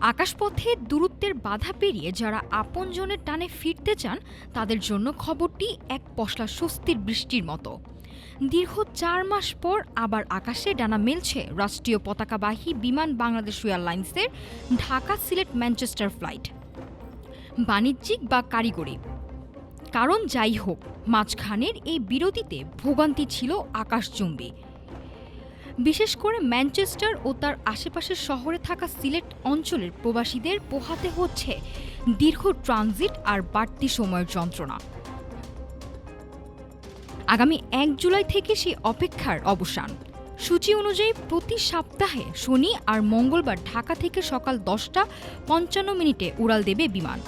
আকাশপথে দূরত্বের বাধা পেরিয়ে যারা আপনজনের টানে ফিরতে চান তাদের জন্য খবরটি এক পশলা স্বস্তির বৃষ্টির মতো। দীর্ঘ ৪ মাস পর আবার আকাশে ডানা মেলছে রাষ্ট্রীয় পতাকাবাহী বিমান বাংলাদেশ এয়ারলাইন্সের ঢাকা সিলেট ম্যানচেস্টার ফ্লাইট। বাণিজ্যিক বা কারিগরি কারণ যাই হোক, মাঝখানের এই বিরতিতে ভোগান্তি ছিল আকাশচুম্বী। বিশেষ করে ম্যানচেস্টার ও তার আশেপাশের শহরে থাকা সিলেট অঞ্চলের প্রবাসীদের পোহাতে হচ্ছে দীর্ঘ ট্রানজিট আর বাড়তি সময়ের যন্ত্রণা। আগামী ১ জুলাই থেকে সেই অপেক্ষার অবসান। সূচি অনুযায়ী প্রতি সপ্তাহে শনি আর মঙ্গলবার ঢাকা থেকে সকাল ১০টা ৫৫ উড়াল দেবে বিমান।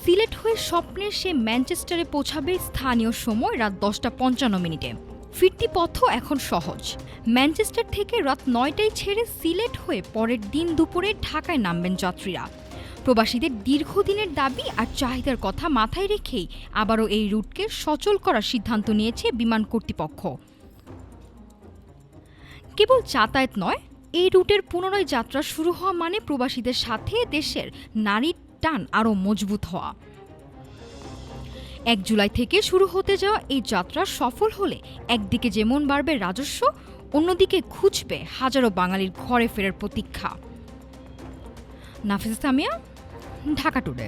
সিলেট হয়ে স্বপ্নের সে ম্যানচেস্টারে পৌঁছাবে স্থানীয় সময় রাত ১০টা ৫৫। ফিরতি পথও এখন সহজ। ম্যানচেস্টার থেকে রাত ৯টায় ছেড়ে সিলেট হয়ে পরের দিন দুপুরে ঢাকায় নামবেন যাত্রীরা। প্রবাসীদের দীর্ঘদিনের দাবি আর চাহিদার কথা মাথায় রেখেই আবারও এই রুটকে সচল করার সিদ্ধান্ত নিয়েছে বিমান কর্তৃপক্ষ। কেবল যাতায়াত নয়, এই রুটের পুনরায় যাত্রা শুরু হওয়া মানে প্রবাসীদের সাথে দেশের নারীর টান আরও মজবুত হওয়া। ১ জুলাই থেকে শুরু হতে যাওয়া এই যাত্রা সফল হলে একদিকে যেমন বাড়বে রাজস্ব, অন্যদিকে ঘুচবে হাজারো বাঙালির ঘরে ফেরার প্রতীক্ষা। নাফিসা সামিয়া, ঢাকা টুডে।